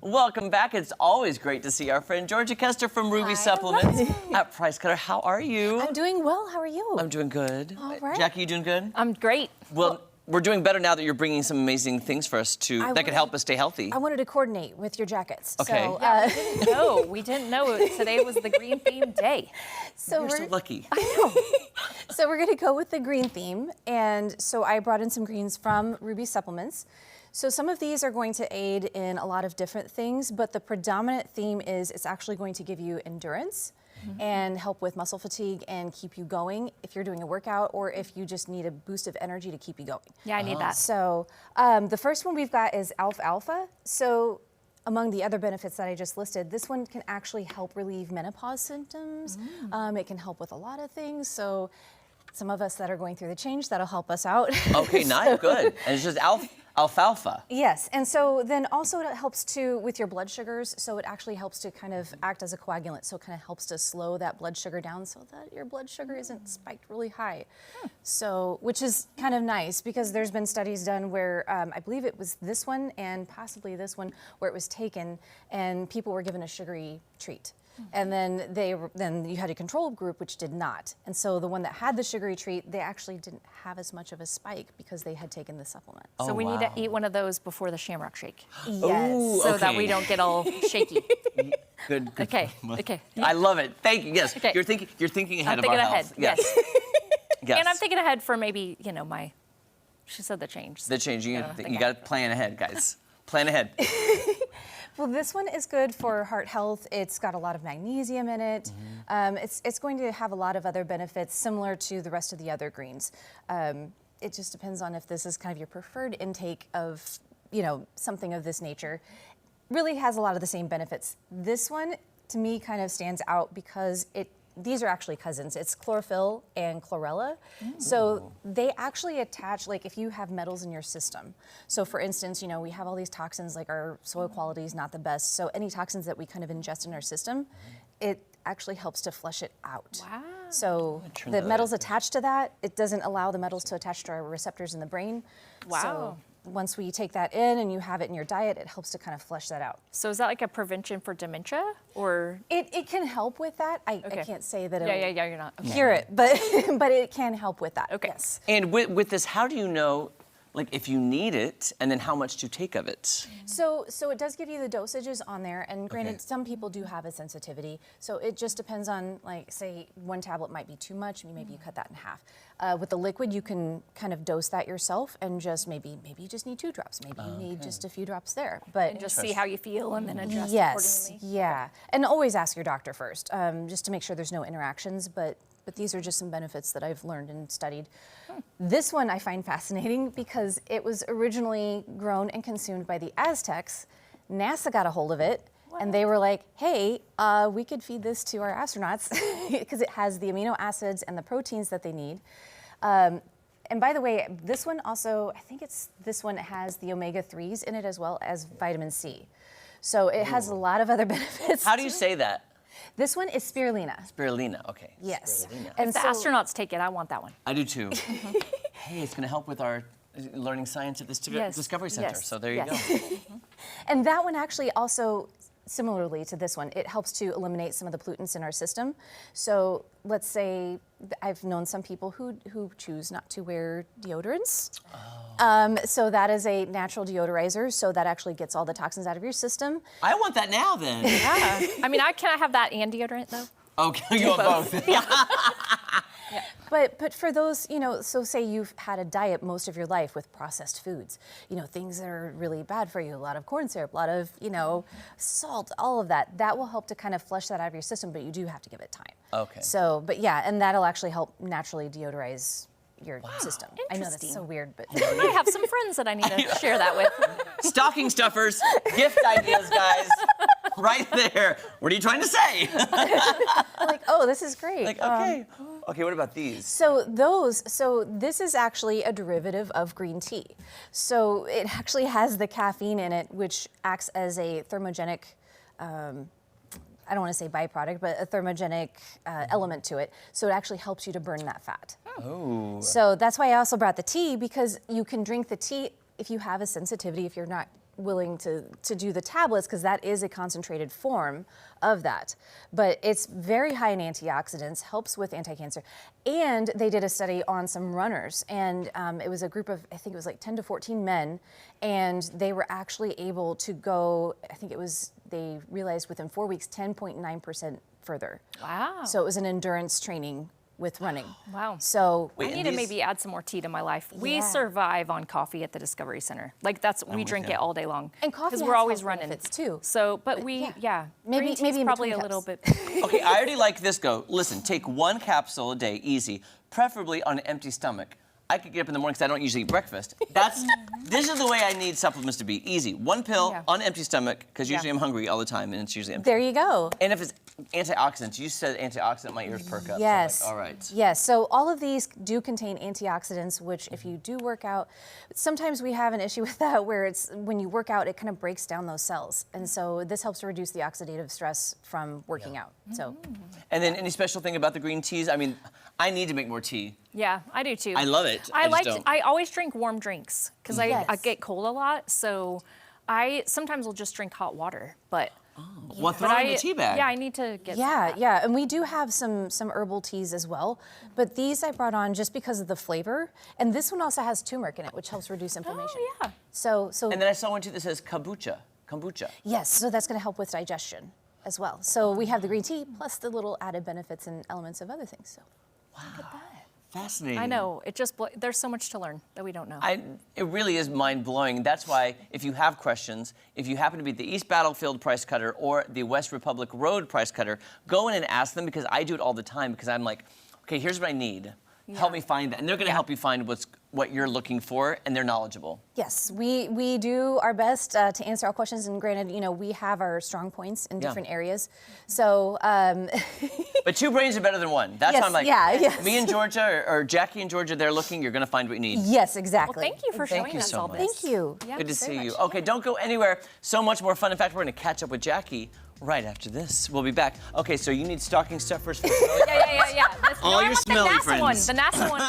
Welcome back. It's always great to see our friend Georgia Kester from Ruby Supplements at Price Cutter. How are you? I'm doing well. How are you? I'm doing good. All right. Jackie, you doing good? I'm great. Well, we're doing better now that you're bringing some amazing things for us that could help us stay healthy. I wanted to coordinate with your jackets. Okay. So, We didn't know today was the green theme day. so You're so lucky. I know. So we're going to go with the green theme. And so I brought in some greens from Ruby Supplements. So some of these are going to aid in a lot of different things, but the predominant theme is it's actually going to give you endurance and help with muscle fatigue and keep you going if you're doing a workout or if you just need a boost of energy to keep you going. Yeah, I need that. So the first one we've got is alfalfa. So among the other benefits that I just listed, this one can actually help relieve menopause symptoms. It can help with a lot of things. So some of us that are going through the change, that'll help us out. Okay, nice, good. And it's just alfalfa. Yes, and so then also it helps to with your blood sugars, so it actually helps to kind of act as a coagulant, so it kind of helps to slow that blood sugar down so that your blood sugar isn't spiked really high. So, which is kind of nice because there's been studies done where I believe it was this one and possibly this one where it was taken and people were given a sugary treat. And then you had a control group which did not. And so the one that had the sugary treat, they actually didn't have as much of a spike because they had taken the supplement. So we need to eat one of those before the Shamrock Shake. Yes. Ooh, So okay. that we don't get all shaky. Good. Okay. I love it. Thank you. Yes. Okay. You're thinking ahead I'm of our thinking ahead. health. Yes. Yes. And I'm thinking ahead for maybe, she said the change. The change. You think got to plan ahead, guys. Plan ahead. Well, this one is good for heart health. It's got a lot of magnesium in it. It's going to have a lot of other benefits similar to the rest of the other greens. It just depends on if this is kind of your preferred intake of, something of this nature. Really has a lot of the same benefits. This one, to me, kind of stands out because these are actually cousins. It's chlorophyll and chlorella. So they actually attach, like if you have metals in your system. So for instance, we have all these toxins, like our soil quality is not the best. So any toxins that we kind of ingest in our system, it actually helps to flush it out. Wow. So the metals attached to that, it doesn't allow the metals to attach to our receptors in the brain. Wow. So once we take that in and you have it in your diet, it helps to kind of flush that out. So is that like a prevention for dementia or? It can help with that. I can't say that Yeah, you're not. Okay. hear it, but but it can help with that. Okay. Yes. And with this, how do you know, like, if you need it, and then how much to take of it? So it does give you the dosages on there, and granted, some people do have a sensitivity. So it just depends on, like, say, one tablet might be too much, maybe you cut that in half. With the liquid, you can kind of dose that yourself, and just maybe you just need 2 drops, maybe you need just a few drops there. But And just see how you feel and then adjust yes, accordingly. yeah, and always ask your doctor first, just to make sure there's no interactions. But these are just some benefits that I've learned and studied. This one I find fascinating because it was originally grown and consumed by the Aztecs. NASA got a hold of it, and they were like, hey, we could feed this to our astronauts because it has the amino acids and the proteins that they need. And by the way, this one also, I think this one has the omega-3s in it as well as vitamin C. So it has a lot of other benefits. How do you say that? This one is spirulina. Spirulina. Okay. Yes. Spirulina. And If the astronauts take it, I want that one. I do too. Hey, it's going to help with our learning science at this Yes, Discovery Center. yes, So there you yes. go. And that one actually also, similarly to this one, it helps to eliminate some of the pollutants in our system. So let's say I've known some people who choose not to wear deodorants. So that is a natural deodorizer. So that actually gets all the toxins out of your system. I want that now then. Yeah. I mean, can I have that and deodorant though? Okay, you want both. But for those, so say you've had a diet most of your life with processed foods, things that are really bad for you, a lot of corn syrup, a lot of, salt, all of that. That will help to kind of flush that out of your system, but you do have to give it time. Okay. So, but yeah, and that'll actually help naturally deodorize your system. I know that's Interesting. so weird, but I have some friends that I need to share that with. Stocking stuffers, gift ideas, guys. Right there. What are you trying to say? like, oh, this is great. Like, okay. Okay, what about these? So this is actually a derivative of green tea. So it actually has the caffeine in it, which acts as a thermogenic, I don't want to say byproduct, but a thermogenic element to it. So it actually helps you to burn that fat. Oh. So that's why I also brought the tea, because you can drink the tea if you have a sensitivity, if you're not willing to do the tablets because that is a concentrated form of that. But it's very high in antioxidants, helps with anti-cancer. And they did a study on some runners, and it was a group of, I think it was like 10 to 14 men, and they were actually able to go, I think it was, they realized within 4 weeks, 10.9% further. Wow. So it was an endurance training with running. Wow. So I need to maybe add some more tea to my life. We survive on coffee at the Discovery Center. Like we drink it all day long. And coffee because has we're always health running. benefits too. So, but maybe green tea's in probably between a little cups. bit. Okay, I already like this go. Listen, take 1 capsule a day, easy, preferably on an empty stomach. I could get up in the morning because I don't usually eat breakfast. This is the way I need supplements to be. Easy. 1 pill on an empty stomach, because usually I'm hungry all the time and it's usually empty. There you go. And if it's antioxidants, you said antioxidant, my ears perk up. Yes. So I'm like, all right. Yes. So all of these do contain antioxidants, which if you do work out, sometimes we have an issue with that where it's when you work out, it kind of breaks down those cells. And so this helps to reduce the oxidative stress from working out. So. And then any special thing about the green teas? I mean, I need to make more tea. Yeah, I do too. I love it. I always drink warm drinks because Yes. I get cold a lot. So I sometimes will just drink hot water, but. Well, throw it in a tea bag. Yeah, I need to get Yeah, some. yeah, and we do have some herbal teas as well, but these I brought on just because of the flavor, and this one also has turmeric in it, which helps reduce inflammation. Oh, yeah. So And then I saw one too that says kombucha. Kombucha. yes, so that's going to help with digestion as well. So we have the green tea plus the little added benefits and elements of other things. So look at that. Fascinating. I know. It just there's so much to learn that we don't know. It really is mind-blowing. That's why if you have questions, if you happen to be at the East Battlefield price cutter or the West Republic Road price cutter, go in and ask them, because I do it all the time, because I'm like, okay, here's what I need. Help me find that. And they're going to help you find what you're looking for, and they're knowledgeable. Yes, we do our best to answer all questions, and granted, you know, we have our strong points in different areas. So, But 2 brains are better than 1. That's Yes, why I'm like, yes. me and Georgia, or Jackie and Georgia, they're looking, you're going to find what you need. yes, exactly. Well, thank you for Thank showing you us so all much. this. Thank you. Yeah, Good to very see you. much. Okay, don't go anywhere. So much more fun. In fact, we're going to catch up with Jackie right after this. We'll be back. Okay, so you need stocking stuffers for Yeah. All I your want smelly the NASA friends. one. The NASA one.